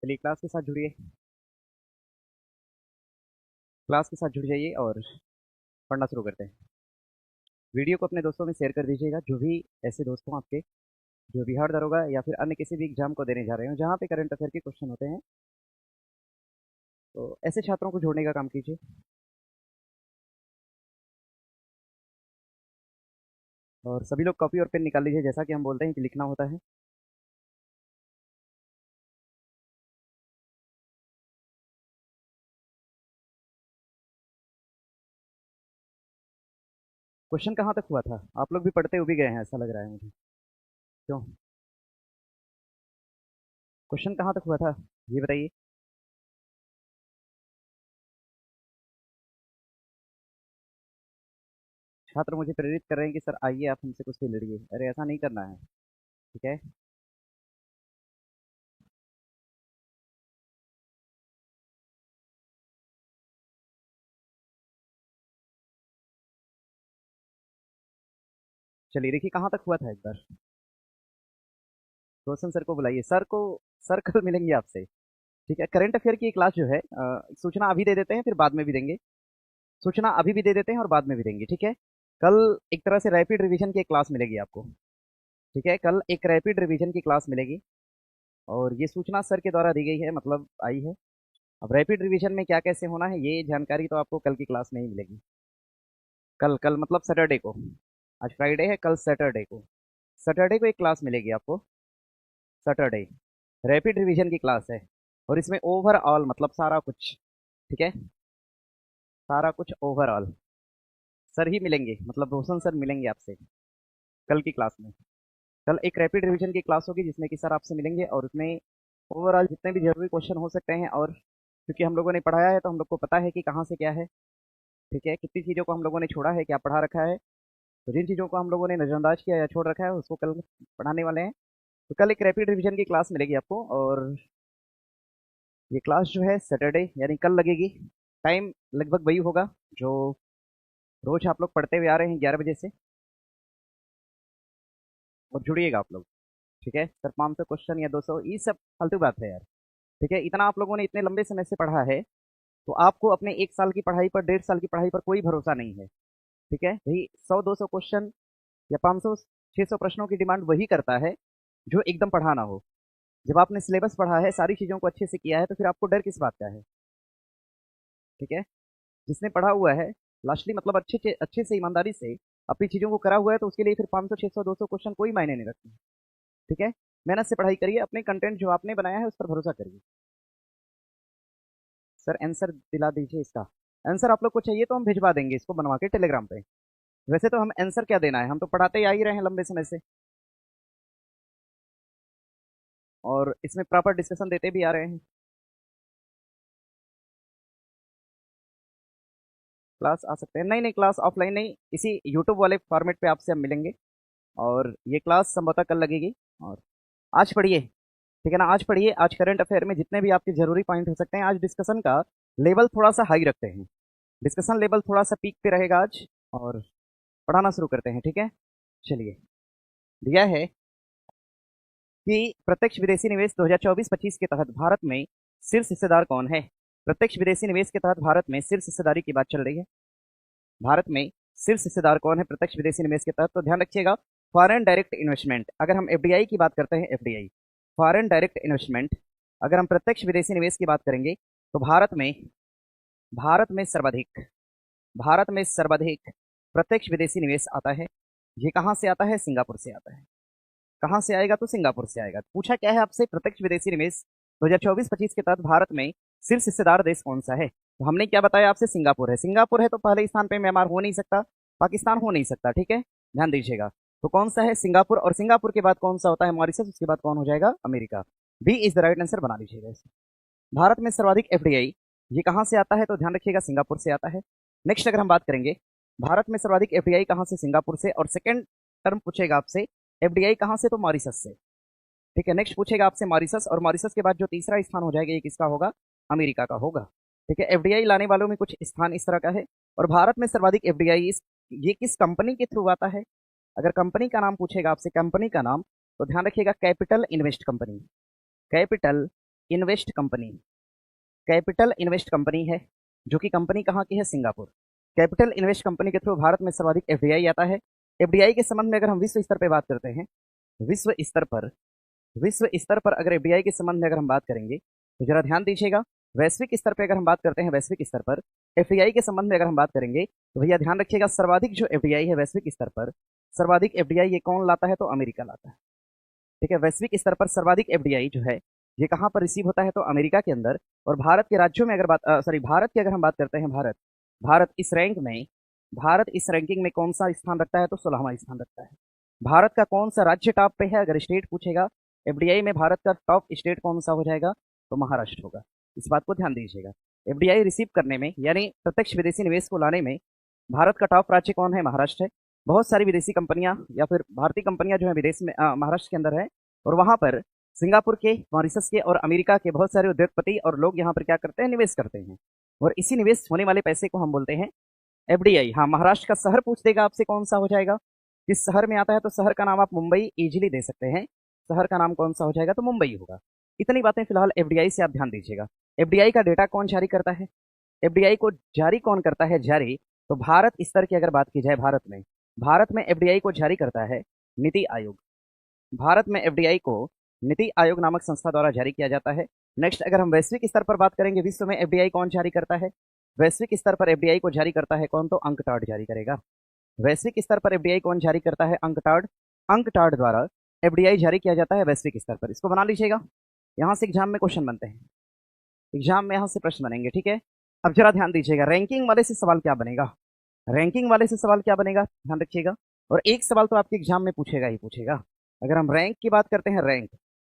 चलिए क्लास के साथ जुड़िए, क्लास के साथ जुड़ जाइए और पढ़ना शुरू करते हैं। वीडियो को अपने दोस्तों में शेयर कर दीजिएगा, जो भी ऐसे दोस्त हों आपके जो बिहार दरोगा या फिर अन्य किसी भी एग्जाम को देने जा रहे हो जहाँ पे करंट अफेयर के क्वेश्चन होते हैं, तो ऐसे छात्रों को जोड़ने का काम कीजिए। और सभी लोग कॉपी और पेन निकाल लीजिए, जैसा कि हम बोलते हैं कि लिखना होता है। क्वेश्चन कहाँ तक हुआ था? आप लोग भी पढ़ते हुए भी गए हैं, ऐसा लग रहा है मुझे। क्यों? क्वेश्चन कहाँ तक हुआ था ये बताइए। छात्र मुझे प्रेरित कर रहे हैं कि सर आइए आप हमसे कुछ भी लड़िए। अरे ऐसा नहीं करना है, ठीक है। चलिए देखिए कहाँ तक हुआ था एक बार। रोशन सर को बुलाइए, सर को। सर कल मिलेंगे आपसे, ठीक है। करंट अफेयर की क्लास जो है, सूचना अभी दे देते हैं फिर बाद में भी देंगे। सूचना अभी भी दे देते हैं और बाद में भी देंगे, ठीक है। कल एक तरह से रैपिड रिवीजन की एक क्लास मिलेगी आपको, ठीक है। कल एक रैपिड रिवीजन की क्लास मिलेगी और ये सूचना सर के द्वारा दी गई है, मतलब आई है। अब रैपिड रिवीजन में क्या कैसे होना है ये जानकारी तो आपको कल की क्लास में ही मिलेगी। कल कल मतलब सैटरडे को। आज फ्राइडे है, कल सैटरडे को। सैटरडे को एक क्लास मिलेगी आपको। सैटरडे रैपिड रिवीजन की क्लास है और इसमें ओवरऑल मतलब सारा कुछ, ठीक है। सारा कुछ ओवरऑल सर ही मिलेंगे, मतलब रोशन सर मिलेंगे आपसे कल की क्लास में। कल एक रैपिड रिवीजन की क्लास होगी जिसमें कि सर आपसे मिलेंगे और उसमें ओवरऑल जितने भी जरूरी क्वेश्चन हो सकते हैं, और क्योंकि हम लोगों ने पढ़ाया है तो हम लोग को पता है कि कहाँ से क्या है, ठीक है। कितनी चीज़ों को हम लोगों ने छोड़ा है, क्या पढ़ा रखा है। तो जिन चीज़ों को हम लोगों ने नज़रअंदाज किया या छोड़ रखा है उसको कल पढ़ाने वाले हैं। तो कल एक रैपिड रिवीजन की क्लास मिलेगी आपको और ये क्लास जो है सैटरडे यानी कल लगेगी। टाइम लगभग वही होगा जो रोज आप लोग पढ़ते हुए आ रहे हैं, 11 बजे से। और जुड़िएगा आप लोग, ठीक है। सर 500 क्वेश्चन या 200 ये सब फालतू बात है यार, ठीक है। इतना आप लोगों ने इतने लंबे समय से पढ़ा है तो आपको अपने 1 साल की पढ़ाई पर, 1.5 साल की पढ़ाई पर कोई भरोसा नहीं है, ठीक है। यही 100-200 क्वेश्चन या 500-600 प्रश्नों की डिमांड वही करता है जो एकदम पढ़ा ना हो। जब आपने सिलेबस पढ़ा है, सारी चीज़ों को अच्छे से किया है, तो फिर आपको डर किस बात का है, ठीक है। जिसने पढ़ा हुआ है लास्टली मतलब अच्छे से ईमानदारी से अपनी चीज़ों को करा हुआ है, तो उसके लिए फिर 500 600 200 क्वेश्चन कोई मायने नहीं रखते, ठीक है। मेहनत से पढ़ाई करिए, अपने कंटेंट जो आपने बनाया है उस पर भरोसा करिए। सर आंसर दिला दीजिए इसका। आंसर आप लोग को चाहिए तो हम भिजवा देंगे इसको बनवा के टेलीग्राम पे। वैसे तो हम आंसर क्या देना है, हम तो पढ़ाते ही आ ही रहे हैं लंबे समय से और इसमें प्रॉपर डिस्कशन देते भी आ रहे हैं। क्लास आ सकते हैं? नहीं नहीं, क्लास ऑफलाइन नहीं, इसी यूट्यूब वाले फॉर्मेट पे आपसे हम मिलेंगे और ये क्लास संभवतः कल लगेगी। और आज पढ़िए, ठीक है ना। आज पढ़िए, आज करंट अफेयर में जितने भी आपके जरूरी पॉइंट हो सकते हैं, आज डिस्कशन का लेवल थोड़ा सा हाई रखते हैं। डिस्कशन लेवल थोड़ा सा पीक पे रहेगा आज और पढ़ाना शुरू करते हैं, ठीक है। चलिए, दिया है कि प्रत्यक्ष विदेशी निवेश 2024-25 के तहत भारत में शीर्ष हिस्सेदार कौन है। प्रत्यक्ष विदेशी निवेश के तहत भारत में शीर्ष हिस्सेदारी की बात चल रही है। भारत में शीर्ष हिस्सेदार कौन है प्रत्यक्ष विदेशी निवेश के तहत? तो ध्यान रखिएगा, फॉरेन डायरेक्ट इन्वेस्टमेंट। अगर हम एफडीआई की बात करते हैं, एफडीआई फॉरेन डायरेक्ट इन्वेस्टमेंट, अगर हम प्रत्यक्ष विदेशी निवेश की बात करेंगे तो भारत में सर्वाधिक भारत में सर्वाधिक प्रत्यक्ष विदेशी निवेश आता है। ये कहाँ से आता है? सिंगापुर से आता है। कहाँ से आएगा? तो सिंगापुर से आएगा। पूछा क्या है आपसे? प्रत्यक्ष विदेशी निवेश 2024-25 के तहत भारत में शीर्ष हिस्सेदार देश कौन सा है? तो हमने क्या बताया आपसे? सिंगापुर है। सिंगापुर है तो पहले स्थान पे म्यांमार हो नहीं सकता, पाकिस्तान हो नहीं सकता, ठीक है। ध्यान दीजिएगा। तो कौन सा है? सिंगापुर। और सिंगापुर के बाद कौन सा होता है? मॉरिशस। उसके बाद कौन हो जाएगा? America. B is the right answer, बना लीजिएगा इसे। भारत में सर्वाधिक एफडीआई ये कहाँ से आता है? तो ध्यान रखिएगा, सिंगापुर से आता है। नेक्स्ट अगर हम बात करेंगे भारत में सर्वाधिक एफडीआई कहाँ से? सिंगापुर से। और सेकंड टर्म पूछेगा आपसे एफडीआई कहाँ से? तो मॉरिशस से, ठीक है। नेक्स्ट पूछेगा आपसे मॉरिशस, और मॉरिशस के बाद जो तीसरा स्थान हो जाएगा ये किसका होगा? अमेरिका का होगा, ठीक है। एफडीआई लाने वालों में कुछ स्थान इस तरह का है। और भारत में सर्वाधिक एफडीआई ये किस कंपनी के थ्रू आता है? अगर कंपनी का नाम पूछेगा आपसे, कंपनी का नाम, तो ध्यान रखिएगा capital invest company. Capital invest company, capital invest company है, जो कि कंपनी कहाँ की है? सिंगापुर। कैपिटल इन्वेस्ट कंपनी के थ्रू भारत में सर्वाधिक एफडीआई आता है। एफडीआई के संबंध में अगर हम विश्व स्तर पर बात करते हैं, विश्व स्तर पर अगर एफडीआई के संबंध में अगर हम बात करेंगे तो जरा ध्यान दीजिएगा। वैश्विक स्तर पर अगर हम बात करते हैं, वैश्विक स्तर पर एफडीआई के संबंध में अगर हम बात करेंगे तो भैया ध्यान रखिएगा, सर्वाधिक जो एफडीआई है वैश्विक स्तर पर, सर्वाधिक एफडीआई ये कौन लाता है? तो अमेरिका लाता है। ठीक है, वैश्विक स्तर पर सर्वाधिक एफडीआई जो है ये कहाँ पर रिसीव होता है? तो अमेरिका के अंदर। और भारत के राज्यों में अगर भारत की अगर हम बात करते हैं, भारत इस रैंकिंग में कौन सा स्थान रखता है? तो 16वां स्थान रखता है। भारत का कौन सा राज्य टॉप पे है? अगर स्टेट पूछेगा एफडीआई में भारत का टॉप स्टेट कौन सा हो जाएगा? तो महाराष्ट्र होगा। इस बात को ध्यान दीजिएगा। एफडीआई रिसीव करने में यानी प्रत्यक्ष विदेशी निवेश को लाने में भारत का टॉप राज्य कौन है? महाराष्ट्र है। बहुत सारी विदेशी कंपनियां या फिर भारतीय कंपनियां जो है विदेश में महाराष्ट्र के अंदर है, और वहां पर सिंगापुर के, मॉरिशस के और अमेरिका के बहुत सारे उद्योगपति और लोग यहाँ पर क्या करते हैं? निवेश करते हैं। और इसी निवेश होने वाले पैसे को हम बोलते हैं एफडीआई। हाँ, महाराष्ट्र का शहर पूछ देगा आपसे कौन सा हो जाएगा, किस शहर में आता है? तो शहर का नाम आप मुंबई इजीली दे सकते हैं। शहर का नाम कौन सा हो जाएगा? तो मुंबई होगा। इतनी बातें फिलहाल एफडीआई से आप ध्यान दीजिएगा। एफडीआई का डेटा कौन जारी करता है? एफडीआई को जारी कौन करता है? जारी तो भारत स्तर की अगर बात की जाए, भारत में एफडीआई को जारी करता है नीति आयोग। भारत में एफडीआई को नीति आयोग नामक संस्था द्वारा जारी किया जाता है। नेक्स्ट अगर हम वैश्विक स्तर पर बात करेंगे, विश्व में एफडीआई कौन जारी करता है? वैश्विक स्तर पर एफडीआई को जारी करता है कौन? तो अंकटाड जारी करेगा। वैश्विक स्तर पर एफडीआई कौन जारी करता है? अंकटाड द्वारा एफडीआई जारी किया जाता है वैश्विक स्तर पर। इसको बना लीजिएगा, यहां से एग्जाम में क्वेश्चन बनते हैं, एग्जाम में यहां से प्रश्न बनेंगे। ठीक है, अब जरा ध्यान दीजिएगा, रैंकिंग वाले से सवाल क्या बनेगा? ध्यान रखिएगा। और एक सवाल तो आपके एग्जाम में पूछेगा ही पूछेगा। अगर हम रैंक की बात करते हैं,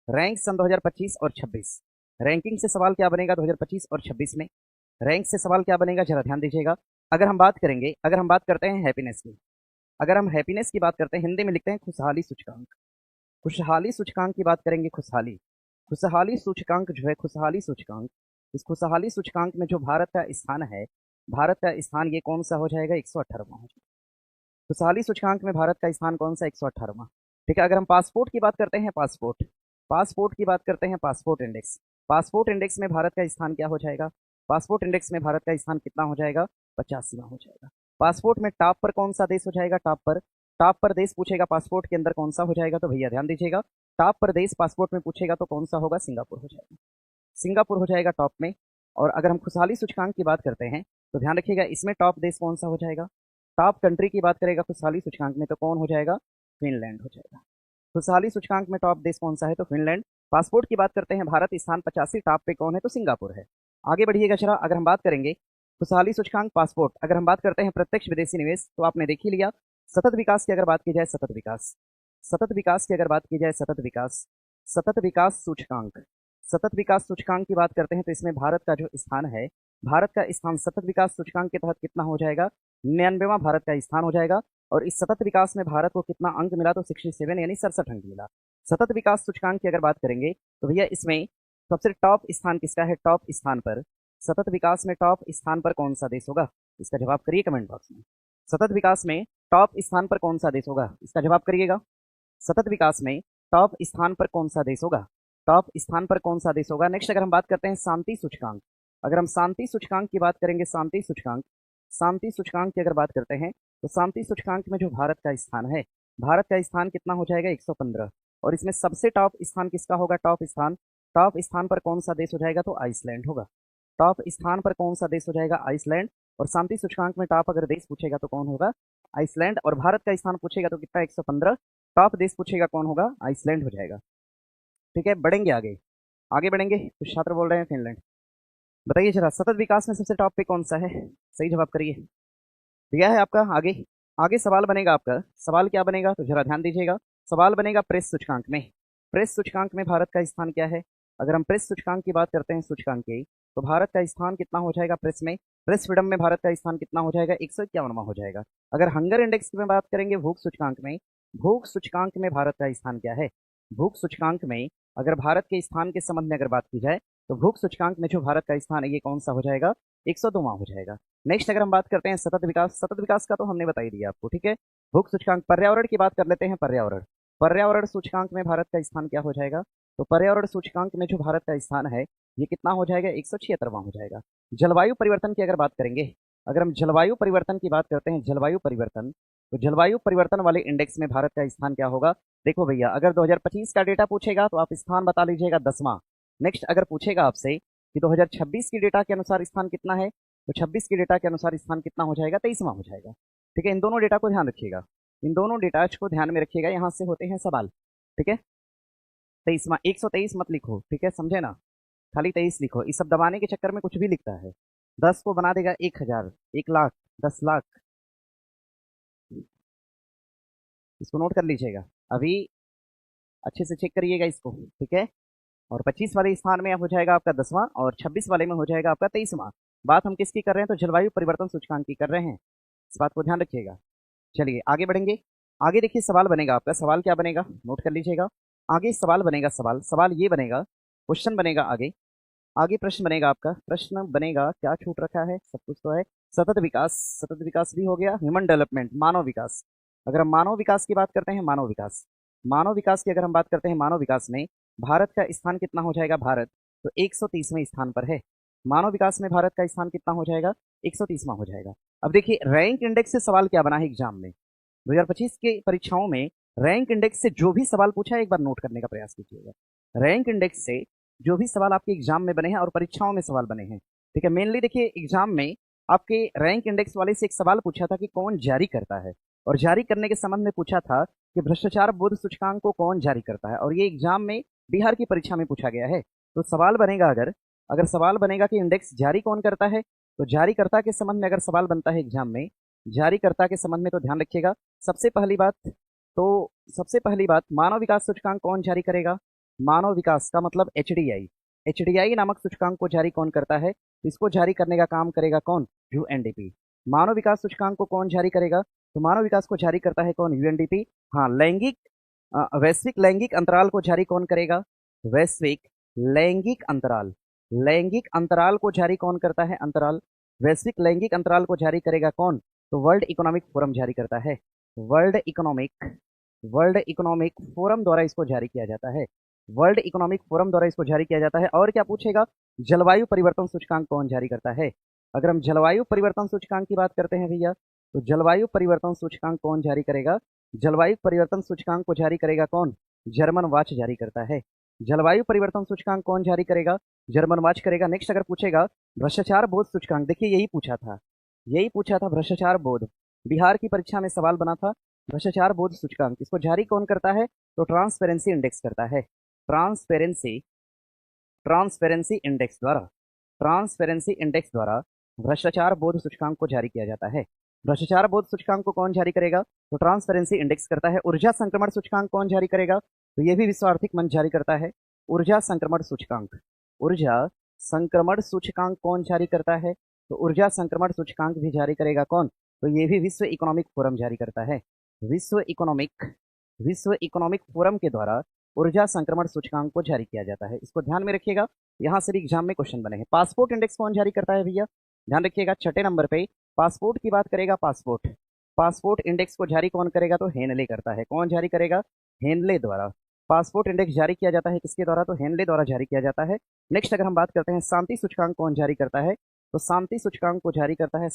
रैंक सन 2025 और 26, रैंकिंग से सवाल क्या बनेगा 2025 और 26 में? रैंक से सवाल क्या बनेगा? जरा ध्यान दीजिएगा। अगर हम बात करते हैं हैप्पीनेस की, अगर हम हैप्पीनेस की बात करते हैं, हिंदी में लिखते हैं खुशहाली सूचकांक। खुशहाली सूचकांक की बात करेंगे, खुशहाली सूचकांक जो है, इस खुशहाली सूचकांक में जो भारत का स्थान है, ये कौन सा हो जाएगा? 118वां हो जाएगा। खुशहाली सूचकांक में भारत का स्थान कौन सा? 118वां। ठीक है, अगर हम पासपोर्ट की बात करते हैं, पासपोर्ट इंडेक्स में भारत का स्थान क्या हो जाएगा? पासपोर्ट इंडेक्स में भारत का स्थान कितना हो जाएगा? 85वां हो जाएगा। पासपोर्ट में टॉप पर कौन सा देश हो जाएगा? टॉप पर देश पूछेगा पासपोर्ट के अंदर कौन सा हो जाएगा? तो भैया ध्यान दीजिएगा, टॉप पर देश पासपोर्ट में पूछेगा तो कौन सा होगा? सिंगापुर हो जाएगा। सिंगापुर हो जाएगा टॉप में। और अगर हम खुशहाली सूचकांक की बात करते हैं तो ध्यान रखिएगा, इसमें टॉप देश कौन सा हो जाएगा? टॉप कंट्री की बात करेगा खुशहाली सूचकांक में तो कौन हो जाएगा? फिनलैंड हो जाएगा। खुशहाली सूचकांक में टॉप देश कौन सा है? तो फिनलैंड। पासपोर्ट की बात करते हैं, भारत स्थान 85 टॉप पे कौन है? तो सिंगापुर है। आगे बढ़िएगा जरा, अगर हम बात करेंगे खुशहाली सूचकांक पासपोर्ट, अगर हम बात करते हैं प्रत्यक्ष विदेशी निवेश तो आपने देख ही लिया। सतत विकास की अगर बात की जाए, सतत विकास की अगर बात की जाए, सतत विकास सूचकांक की बात करते हैं तो इसमें भारत का जो स्थान है, भारत का स्थान सतत विकास सूचकांक के तहत कितना हो जाएगा? 99वां भारत का स्थान हो जाएगा। और इस सतत विकास में भारत को कितना अंक मिला? तो 67 यानी 67 अंक मिला। सतत विकास सूचकांक की अगर बात करेंगे तो भैया इसमें सबसे टॉप स्थान किसका है? टॉप स्थान पर, सतत विकास में टॉप स्थान पर कौन सा देश होगा? इसका जवाब करिए कमेंट बॉक्स में। सतत विकास में टॉप स्थान पर कौन सा देश होगा? इसका जवाब करिएगा। सतत विकास में टॉप स्थान पर कौन सा देश होगा? नेक्स्ट अगर हम बात करते हैं शांति सूचकांक, अगर हम शांति सूचकांक की बात करेंगे, शांति सूचकांक की अगर बात करते हैं तो शांति सूचकांक में जो भारत का स्थान है, भारत का स्थान कितना हो जाएगा? 115। और इसमें सबसे टॉप स्थान किसका होगा? टॉप स्थान पर कौन सा देश हो जाएगा? तो आइसलैंड होगा। टॉप स्थान पर कौन सा देश हो जाएगा? आइसलैंड। और शांति सूचकांक में टॉप अगर देश पूछेगा तो कौन होगा? आइसलैंड। और भारत का स्थान पूछेगा तो कितना? 115। टॉप देश पूछेगा कौन होगा? आइसलैंड हो जाएगा। ठीक है, बढ़ेंगे आगे बढ़ेंगे। कुछ छात्र बोल रहे हैं फिनलैंड। बताइए जरा, सतत विकास में सबसे टॉप पे कौन सा है? सही जवाब करिए। दिया है आपका। आगे सवाल बनेगा आपका। सवाल क्या बनेगा? तो जरा ध्यान दीजिएगा। सवाल बनेगा प्रेस सूचकांक में। प्रेस सूचकांक में भारत का स्थान क्या है? अगर हम प्रेस सूचकांक की बात करते हैं, सूचकांक की, तो भारत का स्थान कितना हो जाएगा प्रेस में? प्रेस फ्रीडम में भारत का स्थान कितना हो जाएगा? 151वां हो जाएगा। अगर हंगर इंडेक्स में बात करेंगे, भूख सूचकांक में भारत का स्थान क्या है? भूख सूचकांक में अगर भारत के स्थान के संबंध में अगर बात की जाए तो भूख सूचकांक में जो भारत का स्थान है ये कौन सा हो जाएगा? 102वां हो जाएगा। नेक्स्ट अगर हम बात करते हैं सतत विकास का तो हमने बता ही दिया आपको। ठीक है, भूख सूचकांक। पर्यावरण की बात कर लेते हैं। पर्यावरण सूचकांक में भारत का स्थान क्या हो जाएगा? तो पर्यावरण सूचकांक में जो भारत का स्थान है ये कितना हो जाएगा, 176वां हो जाएगा। जलवायु परिवर्तन की अगर बात करेंगे, अगर हम जलवायु परिवर्तन की बात करते हैं, जलवायु परिवर्तन, तो जलवायु परिवर्तन वाले इंडेक्स में भारत का स्थान क्या होगा। देखो भैया, अगर 2025 का डेटा पूछेगा तो आप स्थान बता लीजिएगा 10वां। नेक्स्ट अगर पूछेगा आपसे कि 2026 की डेटा के अनुसार स्थान कितना है, तो 26 की डेटा के अनुसार स्थान कितना हो जाएगा, 23वां हो जाएगा। ठीक है, इन दोनों डेटा को ध्यान रखिएगा, इन दोनों डेटाज को ध्यान में रखिएगा, यहाँ से होते हैं सवाल। ठीक है, 23वां, 123 मत लिखो, ठीक है, समझे ना, खाली 23 लिखो। इस सब दबाने के चक्कर में कुछ भी लिखता है। 10 को बना देगा 1000, 1 लाख, 10 लाख। इसको नोट कर लीजिएगा, अभी अच्छे से चेक करिएगा इसको। ठीक है, और 25 वाले स्थान में हो जाएगा आपका 10वां, और 26 वाले में हो जाएगा आपका 23वां। बात हम किसकी कर रहे हैं, तो जलवायु परिवर्तन सूचकांक की कर रहे हैं, इस बात को ध्यान रखिएगा। चलिए आगे बढ़ेंगे। आगे देखिए सवाल बनेगा आपका, सवाल क्या बनेगा, नोट कर लीजिएगा। आगे सवाल बनेगा, सवाल ये बनेगा, क्वेश्चन बनेगा आगे। आगे प्रश्न बनेगा आपका, प्रश्न बनेगा, क्या छूट रखा है, सब कुछ तो है। सतत विकास भी हो गया, ह्यूमन डेवलपमेंट, मानव विकास। अगर हम मानव विकास की बात करते हैं, मानव विकास की अगर हम बात करते हैं, मानव विकास में भारत का स्थान कितना हो जाएगा, भारत तो 130वें स्थान पर है। मानव विकास में भारत का स्थान कितना हो जाएगा, 130वां हो जाएगा। अब देखिए रैंक इंडेक्स से सवाल क्या बना है एग्जाम में, 2025 के परीक्षाओं में रैंक इंडेक्स से जो भी सवाल पूछा है एक बार नोट करने का प्रयास कीजिएगा। रैंक इंडेक्स से जो भी सवाल आपके एग्जाम में बने हैं और परीक्षाओं में सवाल बने हैं, ठीक है, मेनली देखिए एग्जाम में आपके रैंक इंडेक्स वाले से एक सवाल पूछा था कि कौन जारी करता है, और जारी करने के संबंध में पूछा था कि भ्रष्टाचार बोध सूचकांक को कौन जारी करता है, और ये एग्जाम में बिहार की परीक्षा में पूछा गया है। तो सवाल बनेगा, अगर सवाल बनेगा कि इंडेक्स जारी कौन करता है, तो जारीकर्ता के संबंध में अगर सवाल बनता है एग्जाम में, जारीकर्ता के संबंध में, तो ध्यान रखिएगा सबसे पहली बात मानव विकास सूचकांक कौन जारी करेगा। मानव विकास का मतलब एचडीआई नामक सूचकांक को जारी कौन करता है, इसको जारी करने का काम करेगा कौन, यूएनडीपी। मानव विकास सूचकांक को कौन जारी करेगा, तो मानव विकास को जारी करता है कौन, यूएनडीपी। हाँ, वैश्विक लैंगिक अंतराल को जारी कौन करेगा, वैश्विक लैंगिक अंतराल को जारी कौन करता है, वैश्विक लैंगिक अंतराल को जारी करेगा कौन, तो वर्ल्ड इकोनॉमिक फोरम जारी करता है। वर्ल्ड इकोनॉमिक फोरम द्वारा इसको जारी किया जाता है, वर्ल्ड इकोनॉमिक फोरम द्वारा इसको जारी किया जाता है। और क्या पूछेगा, जलवायु परिवर्तन सूचकांक कौन जारी करता है। अगर हम जलवायु परिवर्तन सूचकांक की बात करते हैं भैया, तो जलवायु परिवर्तन सूचकांक कौन जारी करेगा, जलवायु परिवर्तन सूचकांक को जारी करेगा कौन, जर्मन वाच जारी करता है। जलवायु परिवर्तन सूचकांक कौन जारी करेगा, जर्मन वाच करेगा। नेक्स्ट अगर पूछेगा भ्रष्टाचार बोध सूचकांक, देखिए यही पूछा था भ्रष्टाचार बोध, बिहार की परीक्षा में सवाल बना था। भ्रष्टाचार बोध सूचकांक इसको जारी कौन करता है, तो ट्रांसपेरेंसी इंडेक्स करता है। ट्रांसपेरेंसी इंडेक्स द्वारा भ्रष्टाचार बोध सूचकांक को जारी किया जाता है। भ्रष्टाचार बोध सूचकांक को कौन जारी करेगा, तो ट्रांसपेरेंसी इंडेक्स करता है। ऊर्जा संक्रमण सूचकांक कौन जारी करेगा, तो यह भी विश्व आर्थिक मंच जारी करता है। ऊर्जा संक्रमण सूचकांक कौन जारी करता है, तो ऊर्जा संक्रमण सूचकांक भी जारी करेगा कौन, तो ये भी विश्व इकोनॉमिक फोरम जारी करता है। विश्व इकोनॉमिक फोरम के द्वारा ऊर्जा संक्रमण सूचकांक को जारी किया जाता है। इसको ध्यान में रखिएगा, यहां से भी एग्जाम में क्वेश्चन बने हैं। पासपोर्ट इंडेक्स कौन जारी करता है भैया, ध्यान रखिएगा, 6 नंबर पे पासपोर्ट की बात करेगा। पासपोर्ट इंडेक्स को जारी कौन करेगा, तो हेनले करता है। कौन जारी करेगा, हेनले द्वारा। पासपोर्ट इंडेक्स जारी किया जाता है किसके द्वारा, तो हेनले द्वारा जारी किया जाता है। नेक्स्ट अगर हम बात करते हैं शांति सूचकांक कौन जारी करता है, तो शांति सूचकांक को जारी करता है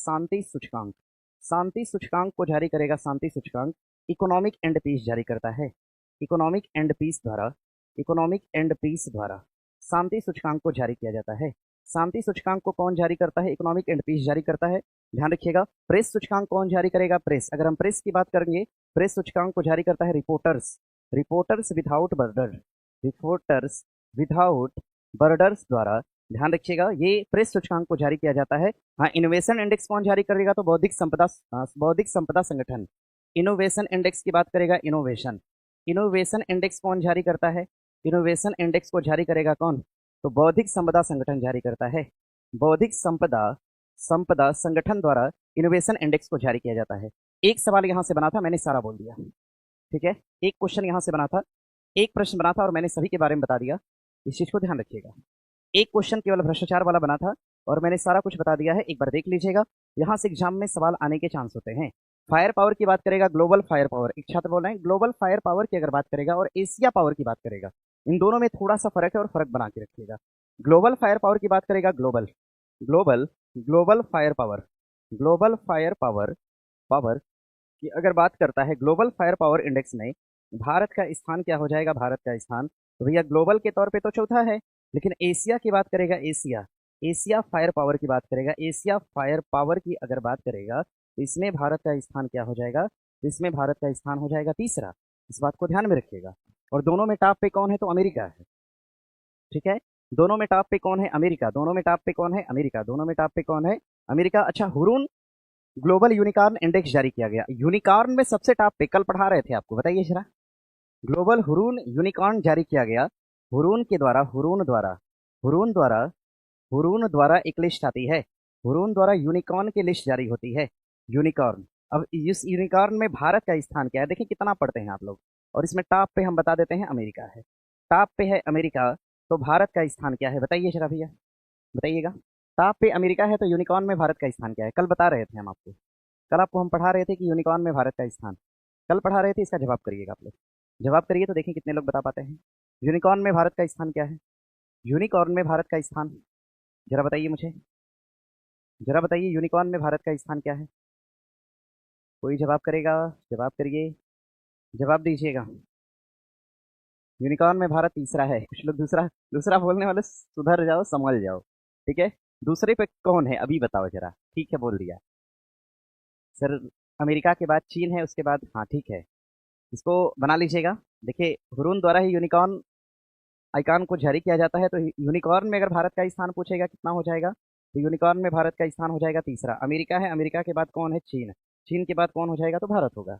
शांति सूचकांक को जारी करेगा इकोनॉमिक एंड पीस जारी करता है। इकोनॉमिक एंड पीस द्वारा शांति सूचकांक को जारी किया जाता है। शांति सूचकांक को कौन जारी करता है, इकोनॉमिक एंड पीस जारी करता है। ध्यान रखिएगा, प्रेस सूचकांक कौन जारी करेगा, प्रेस। अगर हम प्रेस की बात करेंगे, प्रेस सूचकांक को जारी करता है रिपोर्टर्स विदाउट बर्डर्स द्वारा। ध्यान रखिएगा, ये प्रेस सूचकांक को जारी किया जाता है। हाँ, इनोवेशन इंडेक्स कौन जारी करेगा, तो बौद्धिक संपदा संगठन। इनोवेशन इंडेक्स की बात करेगा, इनोवेशन इंडेक्स कौन जारी करता है, इनोवेशन इंडेक्स को जारी करेगा कौन, तो बौद्धिक संपदा संगठन जारी करता है। बौद्धिक संपदा संगठन द्वारा इनोवेशन इंडेक्स को जारी किया जाता है। एक सवाल यहां से बना था, मैंने सारा बोल दिया, ठीक है। एक क्वेश्चन यहां से बना था, एक प्रश्न बना था और मैंने सभी के बारे में बता दिया, इस चीज को ध्यान रखिएगा। एक क्वेश्चन केवल भ्रष्टाचार वाला बना था और मैंने सारा कुछ बता दिया है, एक बार देख लीजिएगा। यहां से एग्जाम में सवाल आने के चांस होते हैं। फायर पावर की बात करेगा, ग्लोबल फायर पावर, एक छात्र बोल रहे हैं ग्लोबल फायर पावर की अगर बात करेगा और एशिया पावर की बात करेगा, इन दोनों में थोड़ा सा फर्क है और फर्क बना के रखिएगा। ग्लोबल फायर पावर की बात करेगा, global global global fire power, global fire power power की अगर बात करता है, ग्लोबल फायर पावर इंडेक्स में भारत का स्थान क्या हो जाएगा? भारत का स्थान तो भैया ग्लोबल के तौर पे तो चौथा है, लेकिन एशिया की बात करेगा, एशिया एशिया फायर पावर की बात करेगा, एशिया फायर पावर की अगर बात करेगा तो इसमें भारत का स्थान क्या हो जाएगा? तो इसमें भारत का स्थान हो जाएगा तीसरा। इस बात को ध्यान में रखिएगा। और दोनों में टॉप पे कौन है? तो अमेरिका है। ठीक है, दोनों में टॉप पे कौन है? अमेरिका। दोनों में टॉप पे कौन है? अमेरिका। दोनों में टॉप पे कौन है? अमेरिका। अच्छा, हुरून ग्लोबल यूनिकॉर्न इंडेक्स जारी किया गया। यूनिकॉर्न में सबसे टॉप पे, कल पढ़ा रहे थे आपको, बताइए जरा। ग्लोबल हुरून यूनिकॉर्न जारी किया गया। हुरून के द्वारा, हुरून द्वारा, हुरून द्वारा, हुरून द्वारा एक लिस्ट आती है। हुरून द्वारा यूनिकॉर्न की लिस्ट जारी होती है, यूनिकॉर्न। अब इस यूनिकॉर्न में भारत का स्थान क्या है? देखिए कितना पढ़ते हैं आप लोग। और इसमें टॉप पे हम बता देते हैं अमेरिका है। टॉप पे है अमेरिका, तो भारत का स्थान क्या है? बताइए जरा भैया, बताइएगा। टॉप पे अमेरिका है तो यूनिकॉर्न में भारत का स्थान क्या है? कल बता रहे थे हम आपको, कल आपको हम पढ़ा रहे थे कि यूनिकॉर्न में भारत का स्थान, कल पढ़ा रहे थे। इसका जवाब करिएगा आप लोग, जवाब करिए तो देखिए कितने लोग बता पाते हैं। यूनिकॉर्न में भारत का स्थान क्या है? यूनिकॉर्न में भारत का स्थान जरा बताइए मुझे, जरा बताइए यूनिकॉर्न में भारत का स्थान क्या है? कोई जवाब करेगा? जवाब करिए, जवाब दीजिएगा। यूनिकॉर्न में भारत तीसरा है। कुछ लोग दूसरा दूसरा बोलने वाले सुधर जाओ, संभल जाओ। ठीक है, दूसरे पे कौन है अभी बताओ जरा। ठीक है, बोल दिया सर। अमेरिका के बाद चीन है, उसके बाद, हाँ ठीक है, इसको बना लीजिएगा। देखिए, हुरून द्वारा ही यूनिकॉर्न आइकॉन को जारी किया जाता है। तो यूनिकॉर्न में अगर भारत का स्थान पूछेगा कितना हो जाएगा, तो यूनिकॉर्न में भारत का स्थान हो जाएगा तीसरा। अमेरिका है, अमेरिका के बाद कौन है? चीन। चीन के बाद कौन हो जाएगा? तो भारत होगा।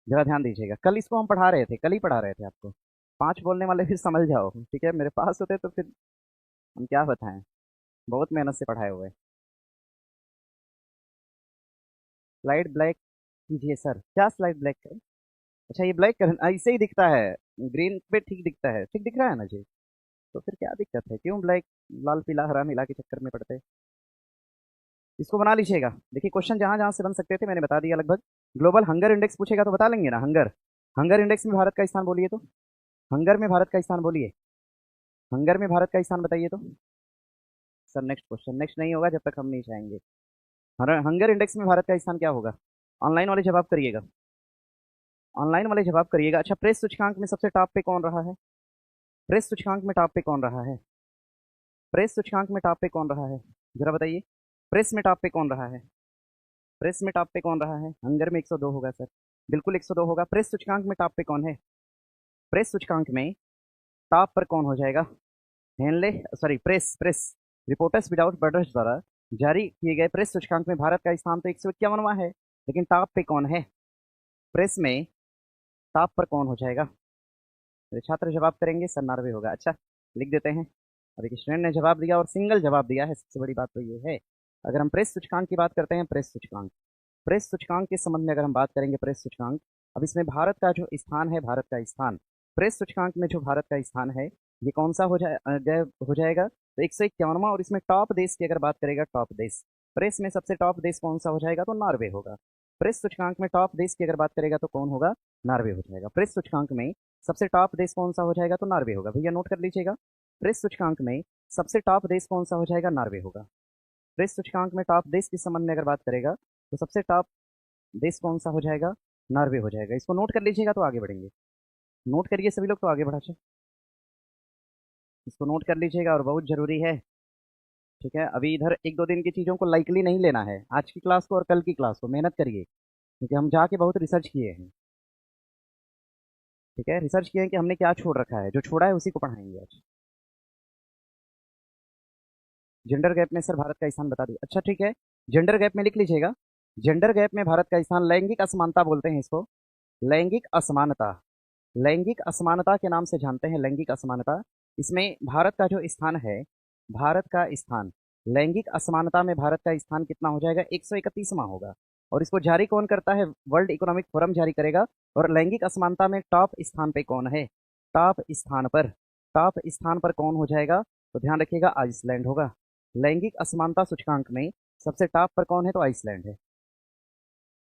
जरा ध्यान दीजिएगा, कल इसको हम पढ़ा रहे थे, कल ही पढ़ा रहे थे आपको। 5 बोलने वाले फिर समझ जाओ, ठीक है। मेरे पास होते तो फिर हम क्या बताएं, बहुत मेहनत से पढ़ाए हुए। स्लाइड ब्लैक कीजिए सर। क्या स्लाइड ब्लैक करें? अच्छा, ये ब्लैक कर ऐसे ही दिखता है, ग्रीन पे ठीक दिखता है, ठीक दिख रहा है ना जी। तो फिर क्या दिक्कत है, क्यों ब्लैक लाल पीला हरा नीला के चक्कर में पड़ते? इसको बना लीजिएगा। देखिए, क्वेश्चन जहां जहां से बन सकते थे मैंने बता दिया लगभग। ग्लोबल हंगर इंडेक्स पूछेगा तो बता लेंगे ना, हंगर। हंगर इंडेक्स में भारत का स्थान बोलिए तो, हंगर में भारत का स्थान बोलिए, हंगर में भारत का स्थान बताइए तो। सर नेक्स्ट क्वेश्चन, नेक्स्ट नहीं होगा जब तक हम नहीं चाहेंगे। हंगर इंडेक्स में भारत का स्थान क्या होगा? ऑनलाइन वाले जवाब करिएगा, ऑनलाइन वाले जवाब करिएगा। अच्छा, प्रेस सूचकांक में सबसे टॉप पे कौन रहा है? प्रेस सूचकांक में टॉप पे कौन रहा है? प्रेस सूचकांक में टॉप पे कौन रहा है? जरा बताइए, प्रेस में टॉप पे कौन रहा है? प्रेस में टॉप पे कौन रहा है? हंगर में 102 होगा सर, बिल्कुल 102 होगा। प्रेस सूचकांक में टॉप पे कौन है? प्रेस सूचकांक में टॉप पर कौन हो जाएगा? Henley, sorry, press press reporters without borders द्वारा जारी किए गए प्रेस सूचकांक में भारत का स्थान तो 151वां है, लेकिन टॉप पे कौन है? प्रेस में टॉप पर कौन हो जाएगा? मेरे छात्र जवाब करेंगे सर, 90 होगा। अच्छा, लिख देते हैं। अब एक स्टूडेंट ने जवाब दिया और सिंगल जवाब दिया है, सबसे बड़ी बात तो ये है। अगर हम प्रेस सूचकांक की बात करते हैं, प्रेस सूचकांक, प्रेस सूचकांक के संबंध में अगर हम बात करेंगे, प्रेस सूचकांक, अब इसमें भारत का जो स्थान है, भारत का स्थान, प्रेस सूचकांक में जो भारत का स्थान है, ये कौन सा हो जाएगा? तो 151वां। और इसमें टॉप देश की अगर बात करेगा, टॉप देश, प्रेस में सबसे टॉप देश कौन सा हो जाएगा? तो नॉर्वे होगा। प्रेस सूचकांक में टॉप देश की अगर बात करेगा तो कौन होगा? नॉर्वे हो जाएगा। प्रेस सूचकांक में सबसे टॉप देश कौन सा हो जाएगा? तो नॉर्वे होगा। भैया नोट कर लीजिएगा, प्रेस सूचकांक में सबसे टॉप देश कौन सा हो जाएगा? नॉर्वे होगा। प्रेस सूचकांक में टॉप देश के संबंध में अगर बात करेगा तो सबसे टॉप देश कौन सा हो जाएगा? नॉर्वे हो जाएगा। इसको नोट कर लीजिएगा तो आगे बढ़ेंगे। नोट करिए सभी लोग तो आगे बढ़ा चल, इसको नोट कर लीजिएगा और बहुत जरूरी है। ठीक है, अभी इधर एक दो दिन की चीज़ों को लाइटली नहीं लेना है, आज की क्लास को और कल की क्लास को मेहनत करिए, क्योंकि हम जाके बहुत रिसर्च किए हैं। ठीक है, रिसर्च किए हैं कि हमने क्या छोड़ रखा है, जो छोड़ा है उसी को पढ़ाएंगे आज। जेंडर गैप में सर भारत का स्थान बता दिया। अच्छा ठीक है, जेंडर गैप में लिख लीजिएगा। जेंडर गैप में भारत का स्थान, लैंगिक असमानता बोलते हैं इसको, लैंगिक असमानता, लैंगिक असमानता के नाम से जानते हैं, लैंगिक असमानता। इसमें भारत का जो स्थान है, भारत का स्थान, लैंगिक असमानता में भारत का स्थान कितना हो जाएगा? 131वां होगा। और इसको जारी कौन करता है? वर्ल्ड इकोनॉमिक फोरम जारी करेगा। और लैंगिक असमानता में टॉप स्थान पे कौन है? टॉप स्थान पर, टॉप स्थान पर कौन हो जाएगा? तो ध्यान रखिएगा, आइसलैंड होगा। लैंगिक असमानता सूचकांक में सबसे टॉप पर कौन है? तो आइसलैंड है,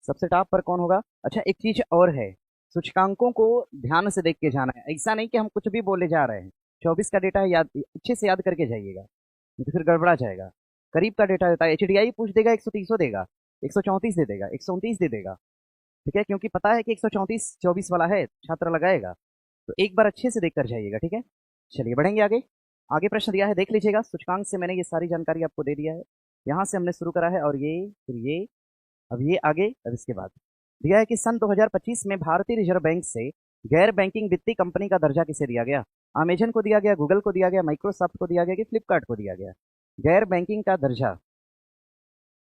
सबसे टॉप पर कौन होगा? अच्छा, एक चीज और है, सूचकांकों को ध्यान से देख के जाना है, ऐसा नहीं कि हम कुछ भी बोले जा रहे हैं। 24 का डेटा है, याद अच्छे से याद करके जाइएगा, नहीं तो फिर गड़बड़ा जाएगा। करीब का डेटा देता है, एचडीआई पूछ देगा 130 देगा, 134 दे देगा, 129 दे देगा, ठीक है, क्योंकि पता है कि 134 24 वाला है, छात्र लगाएगा। तो एक बार अच्छे से देख कर जाइएगा, ठीक है। चलिए बढ़ेंगे आगे। आगे प्रश्न दिया है, देख लीजिएगा। सूचकांक से मैंने ये सारी जानकारी आपको दे दिया है। यहाँ से हमने शुरू करा है, और ये फिर ये, अब ये आगे, अब इसके बाद दिया है कि सन 2025 में भारतीय रिजर्व बैंक से गैर बैंकिंग वित्तीय कंपनी का दर्जा किसे दिया गया। अमेजन को दिया गया, गूगल को दिया गया, माइक्रोसॉफ्ट को दिया गया, कि फ्लिपकार्ट को दिया गया। गैर बैंकिंग का दर्जा,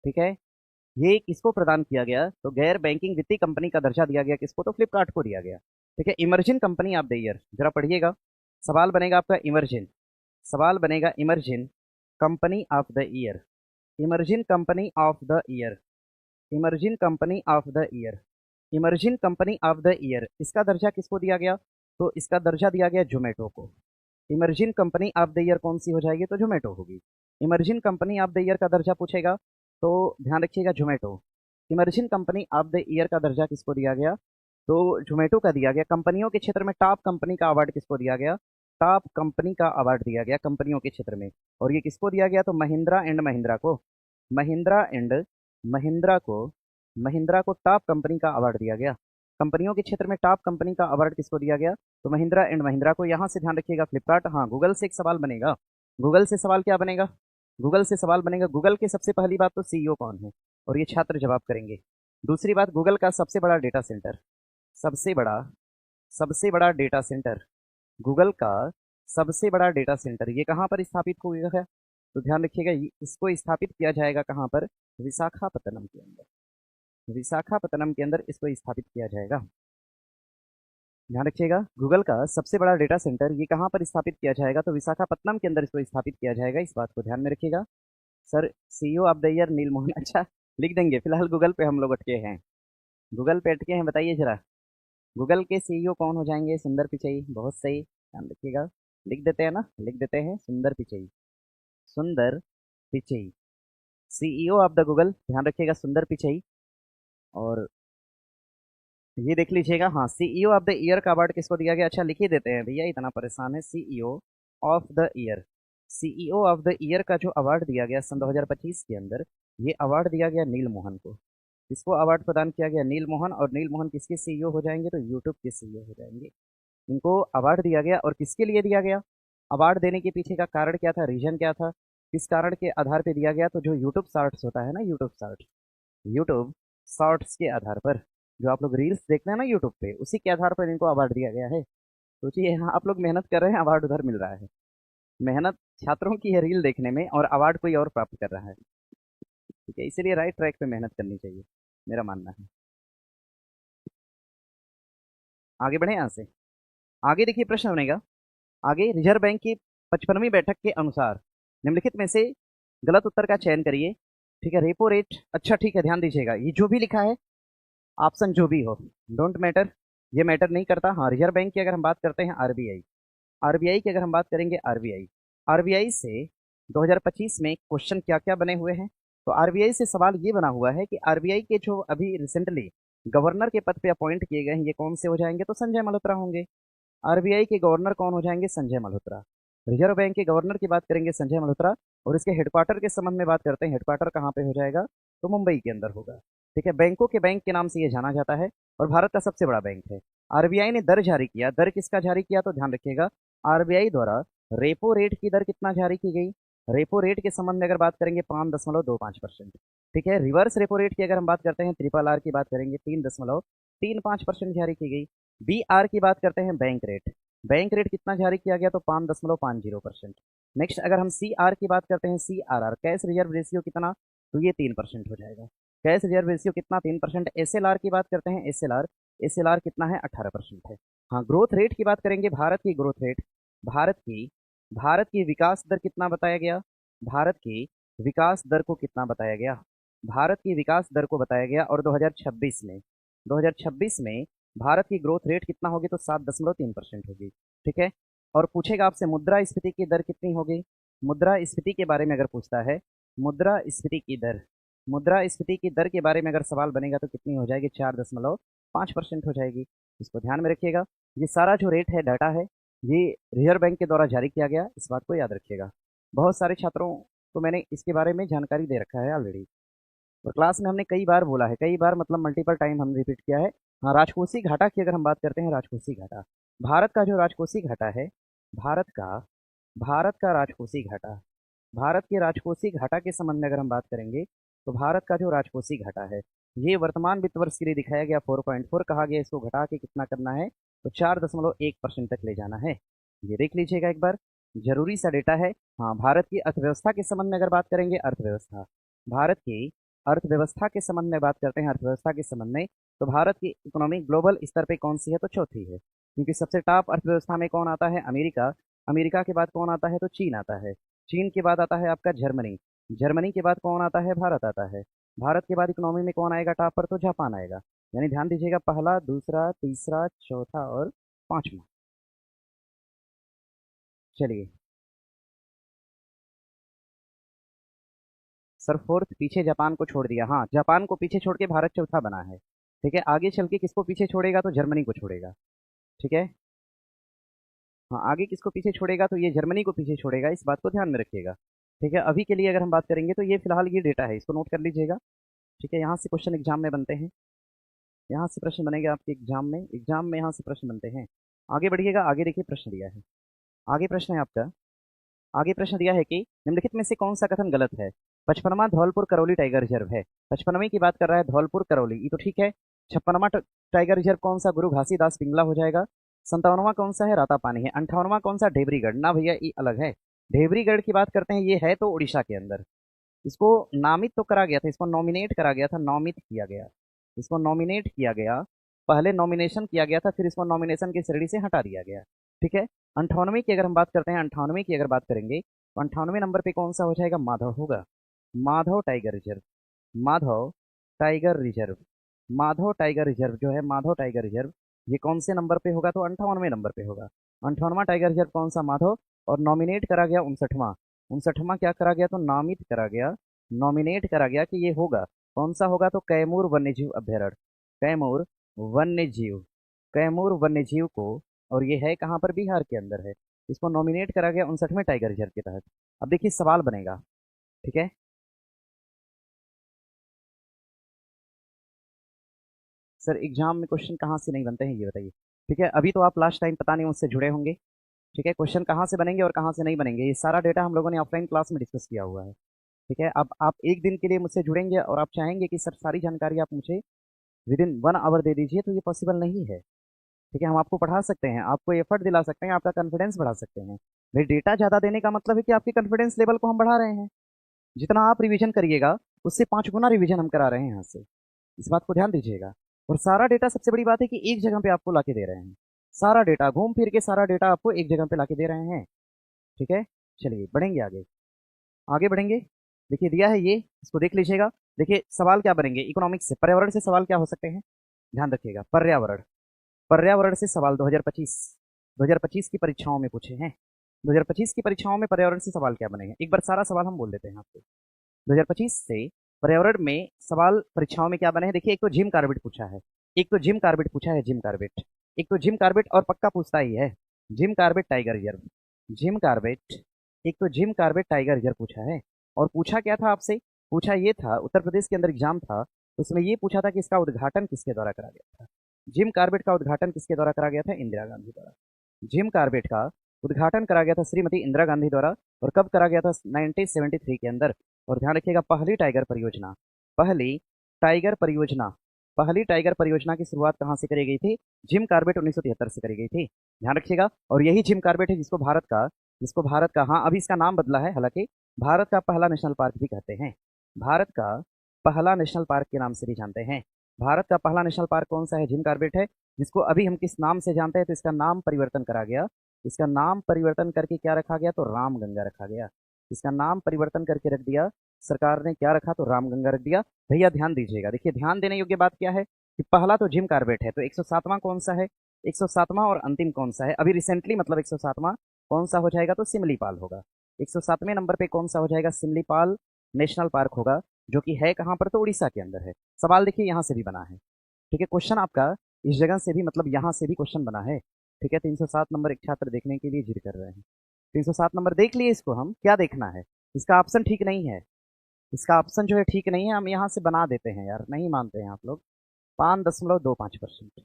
ठीक है, ये किसको प्रदान किया गया, तो गैर बैंकिंग वित्तीय कंपनी का दर्जा दिया गया किसको, तो फ्लिपकार्ट को दिया गया, ठीक है। Emerging company of the year, जरा पढ़िएगा। सवाल बनेगा आपका इमर्जिंग, सवाल बनेगा emerging company of the year, emerging company of the year, emerging company of the year, emerging company of the year, इसका दर्जा किसको दिया गया, तो इसका दर्जा दिया गया जोमेटो को। Emerging company of the year कौन सी हो जाएगी, तो जोमेटो होगी। Emerging company of the year का दर्जा पूछेगा तो ध्यान रखिएगा Zomato. Emerging company of the year का दर्जा किसको दिया गया, तो जोमेटो का दिया गया। कंपनियों के क्षेत्र में टॉप कंपनी का अवार्ड किसको दिया गया, टॉप कंपनी का अवार्ड दिया गया कंपनियों के क्षेत्र में। और ये किसको दिया गया, तो महिंद्रा एंड महिंद्रा को, महिंद्रा एंड महिंद्रा को, महिंद्रा को टॉप कंपनी का अवार्ड दिया गया। कंपनियों के क्षेत्र में टॉप कंपनी का अवार्ड किसको दिया गया, तो महिंद्रा एंड महिंद्रा को। यहाँ से ध्यान रखिएगा फ्लिपकार्ट, हाँ गूगल से एक सवाल बनेगा। गूगल से सवाल क्या बनेगा, गूगल से सवाल बनेगा, गूगल के सबसे पहली बात तो सीईओ कौन है, और ये छात्र जवाब करेंगे। दूसरी बात, गूगल का सबसे बड़ा डेटा सेंटर, सबसे बड़ा डेटा सेंटर, गूगल का सबसे बड़ा डेटा सेंटर ये कहाँ पर स्थापित हुआ है, तो ध्यान रखिएगा इसको स्थापित किया जाएगा कहाँ पर, विशाखापत्तनम के अंदर, विशाखापत्तनम के अंदर इसको स्थापित किया जाएगा। ध्यान रखिएगा, गूगल का सबसे बड़ा डेटा सेंटर ये कहाँ पर स्थापित किया जाएगा, तो विशाखापत्तनम के अंदर इसको स्थापित किया जाएगा। इस बात को ध्यान में रखिएगा। Sir CEO of the year Neal Mohan, अच्छा लिख देंगे, फिलहाल गूगल पे हम लोग अटके हैं, गूगल पे अटके हैं, बताइए जरा गूगल के सीईओ कौन हो जाएंगे, सुंदर पिचई, बहुत सही, ध्यान रखिएगा, लिख देते हैं ना, लिख देते हैं सुंदर पिचई, सुंदर Pichai CEO of the Google, ध्यान रखिएगा सुंदर पिचई। और ये देख लीजिएगा, हाँ सीईओ ऑफ द ईयर का अवार्ड किसको दिया गया, अच्छा लिख ही देते हैं भैया, इतना परेशान है। CEO of the year, CEO of the year का जो अवार्ड दिया गया सन 2025 के अंदर, ये अवार्ड दिया गया नील मोहन को। किसको अवार्ड प्रदान किया गया, नील मोहन। और नील मोहन किसके सीईओ हो जाएंगे, तो यूट्यूब के सीईओ हो जाएंगे। इनको अवार्ड दिया गया, और किसके लिए दिया गया, अवार्ड देने के पीछे का कारण क्या था, रीजन क्या था, किस कारण के आधार पर दिया गया, तो जो यूट्यूब शॉर्ट्स होता है ना, यूट्यूब शॉर्ट्स, यूट्यूब शॉर्ट्स के आधार पर, जो आप लोग रील्स देखते हैं ना यूट्यूब पे, उसी के आधार पर इनको अवार्ड दिया गया है। सोचिए, हाँ आप लोग मेहनत कर रहे हैं, अवार्ड उधर मिल रहा है। मेहनत छात्रों की है रील देखने में, और अवार्ड कोई और प्राप्त कर रहा है, ठीक है। इसीलिए राइट ट्रैक पे मेहनत करनी चाहिए, मेरा मानना है। आगे बढ़े यहाँ से, आगे देखिए प्रश्न बनेगा आगे, रिजर्व बैंक की 55वीं बैठक के अनुसार निम्नलिखित में से गलत उत्तर का चयन करिए, ठीक है। रेपो रेट, अच्छा ठीक है, ध्यान दीजिएगा, ये जो भी लिखा है ऑप्शन जो भी हो, डोंट मैटर, ये मैटर नहीं करता। हाँ रिजर्व बैंक की अगर हम बात करते हैं, आरबीआई, आरबीआई की अगर हम बात करेंगे, आरबीआई, आरबीआई से 2025 में क्वेश्चन क्या क्या बने हुए हैं, तो आरबीआई से सवाल ये बना हुआ है कि आरबीआई के जो अभी रिसेंटली गवर्नर के पद पे अपॉइंट किए गए हैं, ये कौन से हो जाएंगे, तो संजय मल्होत्रा होंगे। आरबीआई के गवर्नर कौन हो जाएंगे, संजय मल्होत्रा। रिजर्व बैंक के गवर्नर की बात करेंगे, संजय मल्होत्रा। और इसके हेडक्वार्टर के संबंध में बात करते हैं, हेडक्वार्टर कहाँ पे हो जाएगा, तो मुंबई के अंदर होगा, ठीक है। बैंकों के बैंक के नाम से ये जाना जाता है, और भारत का सबसे बड़ा बैंक है। आरबीआई ने दर जारी किया, दर किसका जारी किया, तो ध्यान रखिएगा, आरबीआई द्वारा रेपो रेट की दर कितना जारी की गई, रेपो रेट के संबंध में अगर बात करेंगे 5.25%, ठीक है। रिवर्स रेपो रेट की अगर हम बात करते हैं, ट्रिपल आर की बात करेंगे, 3.35% जारी की गई। बी आर की बात करते हैं, बैंक रेट, बैंक रेट कितना जारी किया गया, तो 5.50%। नेक्स्ट अगर हम सी आर की बात करते हैं, C R R, cash reserve ratio कितना, तो ये 3% हो जाएगा, कैश रिजर्व रेशियो कितना, 3%। एस एल आर की बात करते हैं, S L R, S L R कितना है, 18% है। हाँ ग्रोथ रेट की बात करेंगे, भारत की ग्रोथ रेट, भारत की विकास दर कितना बताया गया, भारत की विकास दर को कितना बताया गया, भारत की विकास दर को बताया गया। और 2026 में भारत की ग्रोथ रेट कितना होगी, तो 7.3% होगी, ठीक है। और पूछेगा आपसे मुद्रास्फीति की दर कितनी होगी, मुद्रास्फीति के बारे में अगर पूछता है, मुद्रास्फीति की दर, मुद्रास्फीति की दर के बारे में अगर सवाल बनेगा तो कितनी हो जाएगी, 4.5% हो जाएगी। इसको ध्यान में रखिएगा, ये सारा जो रेट है डाटा है, ये रिजर्व बैंक के द्वारा जारी किया गया, इस बात को याद रखिएगा। बहुत सारे छात्रों को मैंने इसके बारे में जानकारी दे रखा है ऑलरेडी, और क्लास में हमने कई बार बोला है, कई बार मतलब मल्टीपल टाइम हम रिपीट किया है। हाँ, राजकोषीय घाटा की अगर हम बात करते हैं, राजकोषीय घाटा, भारत का जो राजकोषीय घाटा है, भारत का भारत का राजकोषीय घाटा, भारत के राजकोषीय घाटा के संबंध में अगर हम बात करेंगे, तो भारत का जो राजकोषीय घाटा है, ये वर्तमान वित्त वर्ष के लिए दिखाया गया 4.4, कहा गया इसको घटा के कितना करना है, तो 4.1% तक ले जाना है। ये देख लीजिएगा एक बार, जरूरी सा डेटा है। हाँ, भारत की अर्थव्यवस्था के संबंध में अगर बात करेंगे, अर्थव्यवस्था, भारत की अर्थव्यवस्था के संबंध में बात करते हैं, अर्थव्यवस्था के संबंध में, तो भारत की इकोनॉमी ग्लोबल स्तर पे कौन सी है, तो चौथी है, क्योंकि सबसे टॉप अर्थव्यवस्था में कौन आता है, अमेरिका, अमेरिका के बाद कौन आता है, तो चीन आता है, चीन के बाद आता है आपका जर्मनी, जर्मनी के बाद कौन आता है, भारत आता है, भारत के बाद इकोनॉमी में कौन आएगा टॉप पर, तो जापान आएगा। यानी ध्यान दीजिएगा, पहला, दूसरा, तीसरा, चौथा और पांचवा। चलिए सर, फोर्थ पीछे जापान को छोड़ दिया। हाँ, जापान को पीछे छोड़ के भारत चौथा बना है। ठीक है, आगे चल के किसको पीछे छोड़ेगा, तो जर्मनी को छोड़ेगा। ठीक है, हाँ, आगे किसको पीछे छोड़ेगा, तो ये जर्मनी को पीछे छोड़ेगा, इस बात को ध्यान में रखिएगा। ठीक है, अभी के लिए अगर हम बात करेंगे, तो ये फिलहाल ये डेटा है, इसको नोट कर लीजिएगा। ठीक है, यहाँ से क्वेश्चन एग्जाम में बनते हैं, यहाँ से प्रश्न बनेंगे आपके एग्जाम में यहाँ से प्रश्न बनते हैं। आगे बढ़िएगा, आगे देखिए प्रश्न दिया है, आगे प्रश्न है आपका, आगे प्रश्न दिया है कि निम्नलिखित में से कौन सा कथन गलत है। 55वां धौलपुर करौली टाइगर रिजर्व है, 55वीं की बात कर रहा है, धौलपुर करौली, ये तो ठीक है। 56वां टाइगर रिजर्व कौन सा, गुरु घासीदास पिंगला हो जाएगा। 57वां कौन सा है, रातापानी है। 58वां कौन सा, ढेबरीगढ़, ना भैया ये अलग है। ढेबरीगढ़ की बात करते हैं, ये है तो उड़ीसा के अंदर, इसको नामित तो करा गया था, इसको नॉमिनेट करा गया था, नॉमित किया गया, इसको नॉमिनेट किया गया, पहले नॉमिनेशन किया गया था, फिर इसको नॉमिनेशन की श्रेणी से हटा दिया गया। ठीक है, 98वीं की अगर हम बात करते हैं, 98वीं की अगर बात करेंगे, तो 98वें नंबर पे कौन सा हो जाएगा, माधव होगा, Madhav tiger reserve, Madhav tiger reserve, Madhav tiger reserve जो है, माधव टाइगर रिजर्व, ये कौन से नंबर पे होगा, तो 58वें नंबर पे होगा। 58वां टाइगर रिजर्व कौन सा, माधव, और नॉमिनेट करा गया 59वां, 59वां क्या करा गया, तो नामित करा गया, नॉमिनेट करा गया कि ये होगा, कौन सा होगा, तो कैमूर वन्यजीव अभ्यारण्य, कैमूर वन्यजीव, कैमूर वन्यजीव को, और ये है कहाँ पर, बिहार के अंदर है, इसको नॉमिनेट करा गया 59वें टाइगर रिजर्व के तहत। अब देखिए सवाल बनेगा। ठीक है, सर एग्जाम में क्वेश्चन कहाँ से नहीं बनते हैं, ये बताइए। ठीक है, अभी तो आप लास्ट टाइम पता नहीं मुझसे जुड़े होंगे। ठीक है, क्वेश्चन कहाँ से बनेंगे और कहाँ से नहीं बनेंगे, ये सारा डेटा हम लोगों ने ऑफलाइन क्लास में डिस्कस किया हुआ है। ठीक है, अब आप एक दिन के लिए मुझसे जुड़ेंगे और आप चाहेंगे कि सर सारी जानकारी आप मुझे विद इन 1 आवर दे दीजिए, तो ये पॉसिबल नहीं है। ठीक है, हम आपको पढ़ा सकते हैं, आपको एफर्ट दिला सकते हैं, आपका कॉन्फिडेंस बढ़ा सकते हैं। भाई डेटा ज़्यादा देने का मतलब है कि आपके कॉन्फिडेंस लेवल को हम बढ़ा रहे हैं। जितना आप रिवीजन करिएगा, उससे 5 गुना रिवीजन हम करा रहे हैं यहाँ से, इस बात को ध्यान दीजिएगा। और सारा डेटा, सबसे बड़ी बात है कि एक जगह पे आपको लाके दे रहे हैं, सारा डेटा घूम फिर के सारा डेटा आपको एक जगह पे लाके दे रहे हैं। ठीक है, चलिए बढ़ेंगे आगे, आगे बढ़ेंगे। देखिए दिया है ये, इसको देख लीजिएगा। देखिए सवाल क्या बनेंगे, इकोनॉमिक्स से, पर्यावरण से सवाल क्या हो सकते हैं, ध्यान रखिएगा, पर्यावरण, पर्यावरण से सवाल 2025, 2025 की परीक्षाओं में पूछे हैं। 2025 की परीक्षाओं में पर्यावरण से सवाल क्या बनेंगे, एक बार सारा सवाल हम बोल देते हैं आपको। 2025 से पर्यावरण में सवाल परीक्षाओं में क्या बने हैं, देखिए एक तो जिम कार्बेट पूछा है, एक तो जिम कार्बेट पूछा है, जिम कार्बेट, एक तो जिम कार्बेट, और पक्का पूछता ही है Jim Corbett tiger reserve, Jim Corbett, एक तो जिम कार्बेट टाइगर रिजर्व पूछा है। और पूछा क्या था आपसे, पूछा ये था, उत्तर प्रदेश के अंदर एग्जाम था, उसमें ये पूछा था कि इसका उद्घाटन किसके द्वारा करा गया था, जिम कार्बेट का उद्घाटन किसके द्वारा करा गया था, इंदिरा गांधी द्वारा। जिम कार्बेट का उद्घाटन करा गया था श्रीमती इंदिरा गांधी द्वारा, और कब करा गया था, 1973 के अंदर। और ध्यान रखिएगा, पहली टाइगर परियोजना, पहली टाइगर परियोजना, पहली टाइगर परियोजना की शुरुआत कहाँ से करी गई थी, जिम कार्बेट 1973 से करी गई थी, ध्यान रखिएगा। और यही जिम कार्बेट है जिसको भारत का, हाँ अभी इसका नाम बदला है, हालांकि भारत का पहला नेशनल पार्क भी कहते हैं, भारत का पहला नेशनल पार्क के नाम से भी जानते हैं। भारत का पहला नेशनल पार्क कौन सा है, जिम कार्बेट है, जिसको अभी हम किस नाम से जानते हैं, तो इसका नाम परिवर्तन करा गया, इसका नाम परिवर्तन करके क्या रखा गया, तो रामगंगा रखा गया, इसका नाम परिवर्तन करके रख दिया सरकार ने, क्या रखा, तो रामगंगा रख दिया। भैया ध्यान दीजिएगा, देखिए ध्यान देने योग्य बात क्या है कि पहला तो जिम कार्बेट है, तो 107वां कौन सा है, 107वां और अंतिम कौन सा है, अभी रिसेंटली मतलब 107वां कौन सा हो जाएगा, तो सिमलीपाल होगा। 107वें नंबर पे कौन सा हो जाएगा, सिमलीपाल नेशनल पार्क होगा, जो कि है कहाँ पर, तो उड़ीसा के अंदर है। सवाल देखिए यहाँ से भी बना है। ठीक है, क्वेश्चन आपका इस जगह से भी, मतलब यहाँ से भी क्वेश्चन बना है। ठीक है, 307 नंबर एक छात्र देखने के लिए जिद कर रहे हैं। 307 नंबर देख लिए इसको, हम क्या देखना है, इसका ऑप्शन ठीक नहीं है, इसका ऑप्शन जो है ठीक नहीं है, हम यहाँ से बना देते हैं यार, नहीं मानते हैं आप लोग। 5.25%।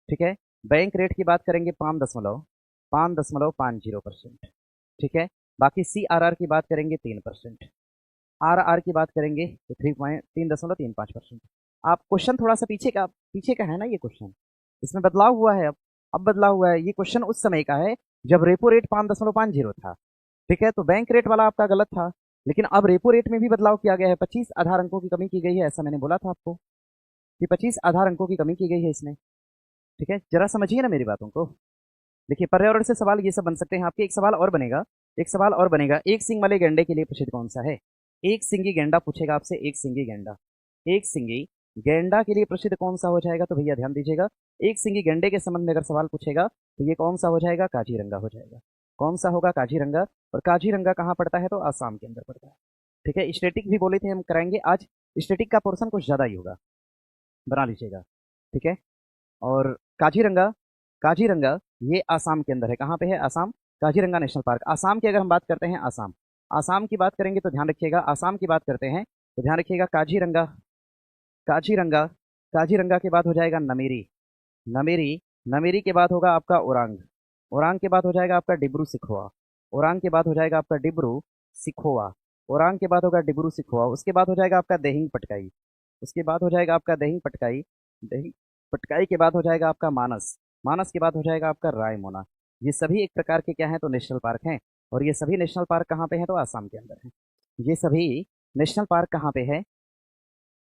ठीक है, बैंक रेट की बात करेंगे 5.50%। ठीक है, बाकी CRR की बात करेंगे 3%, RR की बात करेंगे तो 3.35%। आप क्वेश्चन थोड़ा सा पीछे का है ना ये क्वेश्चन, इसमें बदलाव हुआ है, अब बदलाव हुआ है। ये क्वेश्चन उस समय का है जब रेपो रेट 5.50 था। ठीक है, तो बैंक रेट वाला आपका गलत था, लेकिन अब रेपो रेट में भी बदलाव किया गया है, 25 आधार अंकों की कमी की गई है, ऐसा मैंने बोला था आपको कि 25 आधार अंकों की कमी की गई है इसमें। ठीक है, जरा समझिए ना मेरी बातों को। देखिए, पर्यावरण से सवाल ये सब बन सकते हैं आपके। एक सवाल और बनेगा, एक सवाल और बनेगा, एक सींग वाले गैंडे के लिए प्रसिद्ध कौन सा है? एक सिंगी गैंडा पूछेगा आपसे, एक सिंगी गैंडा, एक सिंगी गैंडा के लिए प्रसिद्ध कौन सा हो जाएगा? तो भैया ध्यान दीजिएगा, एक सिंगी गैंडे के संबंध में अगर सवाल पूछेगा तो ये कौन सा हो जाएगा? काजीरंगा हो जाएगा। कौन सा होगा? काजीरंगा। और काजीरंगा कहाँ पड़ता है? तो आसाम के अंदर पड़ता है। ठीक है, स्टेटिक भी बोले थे हम कराएंगे आज, स्टेटिक का पोर्शन कुछ ज्यादा ही होगा, बना लीजिएगा। ठीक है, और काजीरंगा, काजीरंगा ये आसाम के अंदर है। कहाँ पे है? आसाम। काजीरंगा नेशनल पार्क आसाम की अगर हम बात करते हैं, आसाम, आसाम की बात करेंगे तो ध्यान रखिएगा, आसाम की बात करते हैं तो ध्यान रखिएगा, काजीरंगा, काजीरंगा, काजीरंगा के बाद हो जाएगा नमेरी, नमेरी, नमेरी के बाद होगा आपका ओरांग, ओरांग के बाद हो जाएगा आपका डिब्रू सिखोआ, ओरांग के बाद हो जाएगा आपका डिब्रू सिखोआ, ओरांग के बाद होगा डिब्रू सिखोआ, उसके बाद हो जाएगा आपका देहिंग पटकाई, उसके बाद हो जाएगा आपका देहिंग पटकाई, देहिंग पटकाई के बाद हो जाएगा आपका मानस, मानस के बाद हो जाएगा आपका रायमोना। ये सभी एक प्रकार के क्या हैं? तो नेशनल पार्क हैं। और ये सभी नेशनल पार्क कहाँ पे हैं? तो आसाम के अंदर है। ये सभी नेशनल पार्क कहाँ पे है?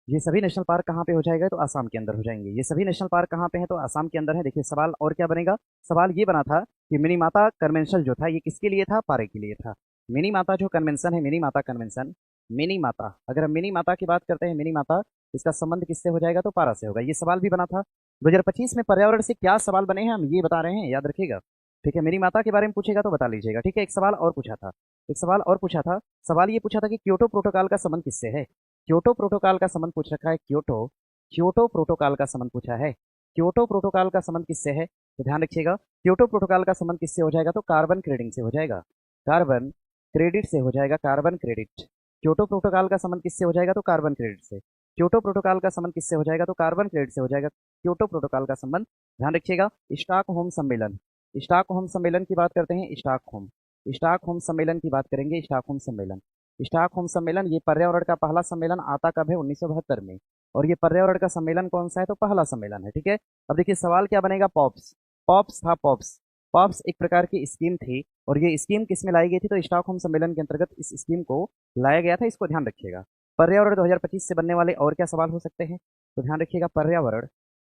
ये सभी नेशनल पार्क कहाँ पे हो जाएगा? तो आसाम के अंदर हो जाएंगे। ये सभी नेशनल पार्क कहाँ पे है? तो आसाम के अंदर है। देखिए सवाल और क्या बनेगा, सवाल ये बना था कि मिनी माता कन्वेंशन जो था ये किसके लिए था? पारे के लिए था। मिनी माता जो कन्वेंशन है, मिनी माता कन्वेंशन, मिनी माता, अगर हम मिनी माता की बात करते हैं, मिनी माता, इसका संबंध किससे हो जाएगा? तो पारा से होगा। ये सवाल भी बना था 2025 में। पर्यावरण से क्या सवाल बने हैं हम ये बता रहे हैं, याद रखिएगा। ठीक है, मिनी माता के बारे में पूछेगा तो बता लीजिएगा। ठीक है, एक सवाल और पूछा था, एक सवाल और पूछा था, सवाल ये पूछा था कि क्योटो प्रोटोकॉल का संबंध किससे है? क्योटो प्रोटोकॉल का संबंध पूछ रखा है, क्योटो, क्योटो प्रोटोकॉल का संबंध पूछा है। क्योटो प्रोटोकॉल का संबंध किससे है? तो ध्यान रखिएगा, क्योटो प्रोटोकॉल का संबंध किससे हो जाएगा? तो कार्बन क्रेडिट से हो जाएगा, कार्बन क्रेडिट से हो जाएगा, कार्बन क्रेडिट। क्योटो प्रोटोकॉल का संबंध किससे हो जाएगा? तो कार्बन क्रेडिट से। क्योटो प्रोटोकॉल का संबंध किससे हो जाएगा? तो कार्बन क्रेडिट से हो जाएगा क्योटो प्रोटोकॉल का संबंध। ध्यान रखिएगा, स्टॉकहोम सम्मेलन, स्टॉकहोम सम्मेलन की बात करते हैं, स्टॉकहोम, स्टॉकहोम सम्मेलन की बात करेंगे, स्टॉकहोम सम्मेलन, स्टॉकहोम सम्मेलन, ये पर्यावरण का पहला सम्मेलन आता कब है? 1972 में। और ये पर्यावरण का सम्मेलन कौन सा है? तो पहला सम्मेलन है। ठीक है, अब देखिए सवाल क्या बनेगा, पॉप्स, पॉप्स था, पॉप्स, पॉप्स एक प्रकार की स्कीम थी, और ये स्कीम किस में लाई गई थी? तो स्टॉकहोम सम्मेलन के अंतर्गत इस स्कीम को लाया गया था, इसको ध्यान रखिएगा। पर्यावरण 2025 से बनने वाले और क्या सवाल हो सकते हैं? तो ध्यान रखिएगा, पर्यावरण,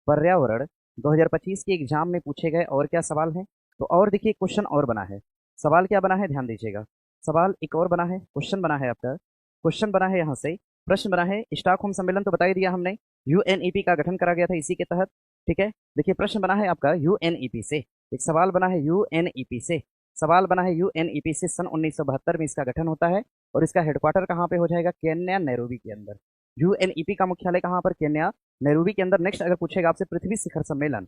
पर्यावरण 2025 के एग्जाम में पूछे गए और क्या सवाल हैं? तो और देखिए क्वेश्चन और बना है, सवाल क्या बना है? ध्यान दीजिएगा, सवाल एक और बना है, क्वेश्चन बना है आपका, क्वेश्चन बना है यहाँ से, प्रश्न बना है। स्टॉकहोम सम्मेलन तो बता ही दिया हमने, यूएनईपी का गठन करा गया था इसी के तहत। ठीक है, देखिए प्रश्न बना है आपका यूएनईपी से, एक सवाल बना है यूएनईपी से, सवाल बना है यूएनईपी से, सन 1972 में इसका गठन होता है, और इसका हेडक्वार्टर कहाँ पे हो जाएगा? केन्या नैरोबी के अंदर। यूएनईपी का मुख्यालय कहाँ पर? केन्या नैरोबी के अंदर। नेक्स्ट अगर पूछेगा आपसे पृथ्वी शिखर सम्मेलन,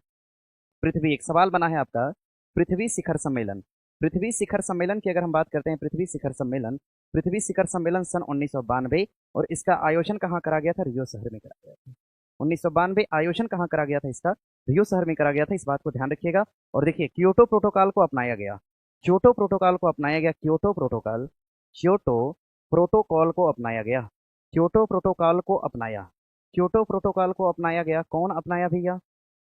पृथ्वी, एक सवाल बना है आपका पृथ्वी शिखर सम्मेलन, पृथ्वी शिखर सम्मेलन की अगर हम बात करते हैं, पृथ्वी शिखर सम्मेलन, पृथ्वी शिखर सम्मेलन सन 1992, और इसका आयोजन कहाँ करा गया था? रियो शहर में करा गया था। 1992 आयोजन कहाँ करा गया था इसका? रियो शहर में करा गया था, इस बात को ध्यान रखिएगा। और देखिए क्योटो प्रोटोकॉल को अपनाया गया, क्योटो प्रोटोकॉल को अपनाया गया, क्योटो प्रोटोकॉल, क्योटो प्रोटोकॉल को अपनाया गया, क्योटो प्रोटोकॉल को अपनाया, क्योटो प्रोटोकॉल को अपनाया गया, कौन अपनाया भैया?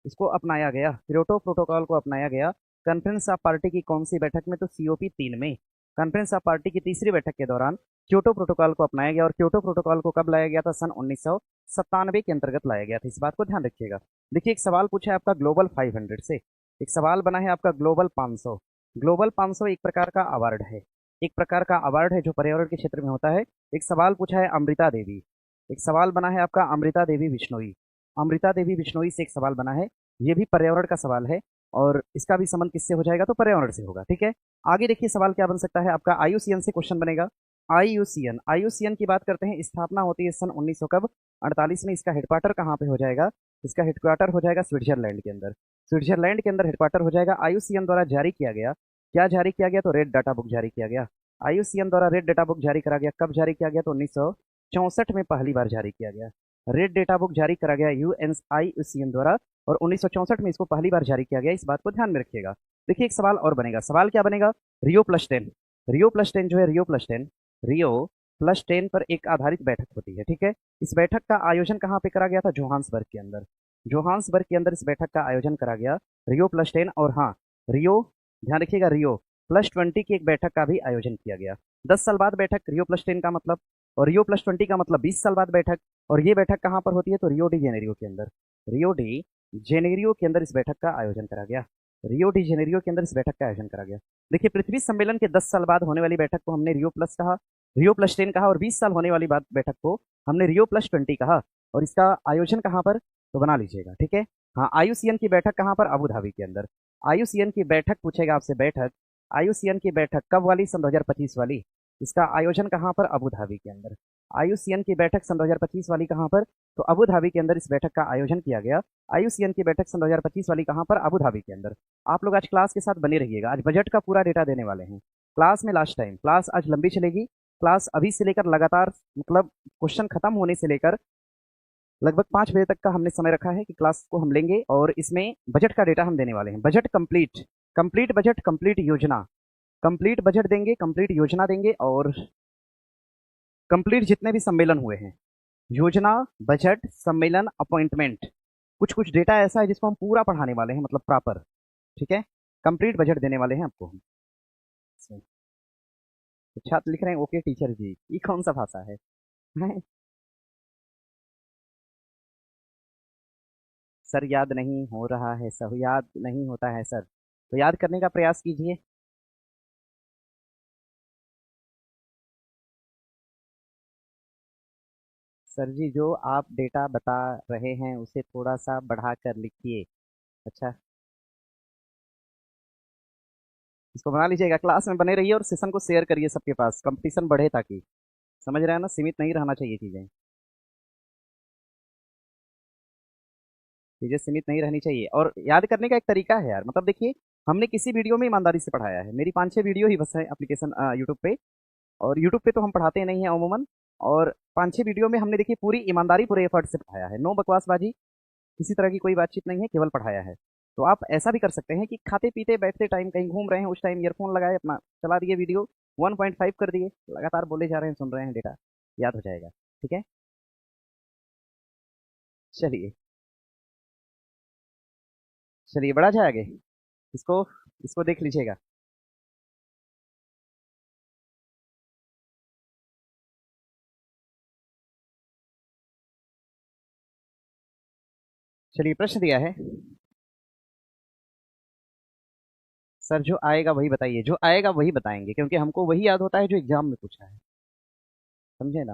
इसको अपनाया गया, क्योटो प्रोटोकॉल को अपनाया गया कॉन्फ्रेंस ऑफ पार्टी की कौन सी बैठक में? तो COP 3 में, कॉन्फ्रेंस ऑफ पार्टी की तीसरी बैठक के दौरान क्योटो प्रोटोकॉल को अपनाया गया। और क्योटो प्रोटोकॉल को कब लाया गया था? सन 1997 के अंतर्गत लाया गया था, इस बात को ध्यान रखिएगा। देखिए एक सवाल पूछा है आपका ग्लोबल 500 से, एक सवाल बना है आपका ग्लोबल 500, ग्लोबल 500 एक प्रकार का अवार्ड है, एक प्रकार का अवार्ड है जो पर्यावरण के क्षेत्र में होता है। एक सवाल पूछा है अमृता देवी, एक सवाल बना है आपका अमृता देवी बिश्नोई, अमृता देवी बिश्नोई से एक सवाल बना है, ये भी पर्यावरण का सवाल है, और इसका भी संबंध किससे हो जाएगा? तो पर्यावरण से होगा। ठीक है, आगे देखिए सवाल क्या बन सकता है आपका, IUCN से क्वेश्चन बनेगा। IUCN, IUCN की बात करते हैं, स्थापना होती है सन 1900 कब? 48 में। इसका हेडक्वार्टर कहाँ पे हो जाएगा? इसका हेडक्वार्टर हो जाएगा स्विट्जरलैंड के अंदर, स्विट्जरलैंड के अंदर हेडक्वार्टर हो जाएगा। आईयूसीएन द्वारा जारी किया गया, क्या जारी किया गया? तो रेड डाटा बुक जारी किया गया। आईयूसीएन द्वारा रेड डाटा बुक जारी करा गया, कब जारी किया गया? तो 1964 में पहली बार जारी किया गया। रेड डेटा बुक जारी करा गया आईयूसीएन द्वारा और 1964 में इसको पहली बार जारी किया गया। इस बात को ध्यान में रखिएगा। देखिए एक सवाल और बनेगा। सवाल क्या बनेगा? रियो प्लस 10, रियो प्लस 10 जो है, रियो प्लस 10, रियो प्लस 10 पर एक आधारित बैठक होती है, ठीक है। इस बैठक का आयोजन कहाँ पे करा गया था? जोहान्सबर्ग के अंदर। जोहान्सबर्ग के अंदर इस बैठक का आयोजन करा गया, रियो प्लस 10। और हाँ, रियो, ध्यान रखिएगा, रियो प्लस 20 की एक बैठक का भी आयोजन किया गया। 10 साल बाद बैठक, रियो प्लस 10 का मतलब, और रियो प्लस 20 का मतलब 20 साल बाद बैठक। और ये बैठक कहाँ पर होती है? तो रियो डी जेनेरियो के अंदर, रियो डी जेनेरियो के अंदर इस बैठक का आयोजन करा गया। रियो डी जेनेरियो के अंदर इस बैठक का आयोजन करा गया। देखिए पृथ्वी सम्मेलन के 10 साल बाद होने वाली बैठक को हमने रियो प्लस कहा, रियो प्लस 10 कहा, और 20 साल होने वाली बात बैठक को हमने रियो प्लस 20 कहा। और इसका आयोजन कहाँ पर? तो बना लीजिएगा, ठीक है। हाँ, आईयूसीएन की बैठक कहाँ पर? अबू धाबी के अंदर। आईयूसीएन की बैठक पूछेगा आपसे, बैठक, आईयूसीएन की बैठक कब वाली? सन 2025 वाली। इसका आयोजन कहाँ पर? अबू धाबी के अंदर। आईयूसीएन की बैठक सन 2025 वाली कहाँ पर? तो अबू धाबी के अंदर इस बैठक का आयोजन किया गया। आईयूसीएन की बैठक सन 2025 वाली कहाँ पर? अबू धाबी के अंदर। आप लोग आज क्लास के साथ बने रहिएगा, आज बजट का पूरा डेटा देने वाले हैं क्लास में। लास्ट टाइम क्लास आज लंबी चलेगी। क्लास अभी से लेकर लगातार, मतलब क्वेश्चन खत्म होने से लेकर लगभग 5 बजे तक का हमने समय रखा है कि क्लास को हम लेंगे, और इसमें बजट का डेटा हम देने वाले हैं। Budget complete, complete budget, complete योजना, कंप्लीट बजट देंगे, कंप्लीट योजना देंगे, और कंप्लीट जितने भी सम्मेलन हुए हैं, योजना, बजट, सम्मेलन, अपॉइंटमेंट, कुछ कुछ डेटा ऐसा है जिसको हम पूरा पढ़ाने वाले हैं, मतलब प्रॉपर, ठीक है। कंप्लीट बजट देने वाले हैं आपको हम। तो छात्र लिख रहे हैं ओके टीचर जी, ये कौन सा भाषा है? सर याद नहीं हो रहा है सर, याद नहीं होता है सर, तो याद करने का प्रयास कीजिए। सर जी जो आप डेटा बता रहे हैं उसे थोड़ा सा बढ़ा कर लिखिए। अच्छा, इसको बना लीजिएगा, क्लास में बने रहिए और सेशन को शेयर करिए सबके पास, कंपटीशन बढ़े, ताकि, समझ रहे हैं ना, सीमित नहीं रहना चाहिए चीजें, चीजें सीमित नहीं रहनी चाहिए। और याद करने का एक तरीका है यार, मतलब देखिए, हमने किसी वीडियो में ईमानदारी से पढ़ाया है, मेरी 5-6 वीडियो ही बस है एप्लीकेशन यूट्यूब पे, और यूट्यूब पे तो हम पढ़ाते नहीं हैं अमूमन। और 5-6 वीडियो में हमने देखिए पूरी ईमानदारी, पूरे एफर्ट से पढ़ाया है, नो बकवासबाजी, किसी तरह की कोई बातचीत नहीं है, केवल पढ़ाया है। तो आप ऐसा भी कर सकते हैं कि खाते पीते बैठते टाइम, कहीं घूम रहे हैं उस टाइम ईयरफोन लगाए, अपना चला दिए वीडियो, 1.5 कर दिए, लगातार बोले जा रहे हैं, सुन रहे हैं, डेटा याद हो जाएगा, ठीक है। चलिए, चलिए बढ़ा जाए आगे, इसको इसको देख लीजिएगा। चलिए प्रश्न दिया है, सर जो आएगा वही बताइए, जो आएगा वही बताएंगे, क्योंकि हमको वही याद होता है जो एग्जाम में पूछा है, समझे ना।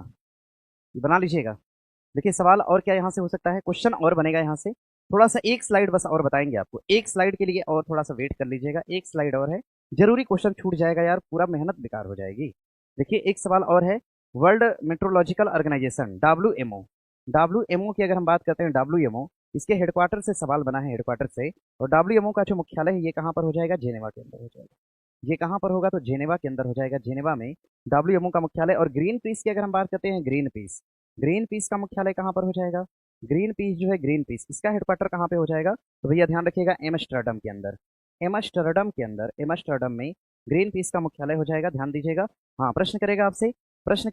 ये बना लीजिएगा। देखिए सवाल और क्या यहाँ से हो सकता है, क्वेश्चन और बनेगा यहाँ से, थोड़ा सा एक स्लाइड बस और बताएंगे आपको, एक स्लाइड के लिए और थोड़ा सा वेट कर लीजिएगा, एक स्लाइड और है, जरूरी क्वेश्चन छूट जाएगा यार, पूरा मेहनत बेकार हो जाएगी। देखिए एक सवाल और है, वर्ल्ड मेट्रोलॉजिकल ऑर्गेनाइजेशन, डब्ल्यू की अगर हम बात करते हैं, डब्ल्यू इसके हेडक्वार्टर से सवाल बना है, हेडक्वार्टर से। और डब्ल्यू का जो मुख्यालय है ये कहाँ पर हो जाएगा? जेनेवा के अंदर हो जाएगा। ये कहाँ पर होगा? तो जेनेवा के अंदर हो जाएगा, जेनेवा में डब्ल्यू का मुख्यालय। और ग्रीन पीस की अगर हम बात करते हैं, ग्रीन पीस, ग्रीन पीस का मुख्यालय कहाँ पर हो जाएगा? ग्रीन पीस जो है, ग्रीन पीस, इसका हेडक्वार्टर कहाँ पे हो जाएगा? तो भैया ध्यान रखिएगा, एम्स्टर्डम के अंदर, एम्स्टर्डम के अंदर, एम्स्टर्डम में ग्रीन पीस का मुख्यालय हो जाएगा, ध्यान दीजिएगा। हाँ, प्रश्न करेगा आपसे, प्रश्न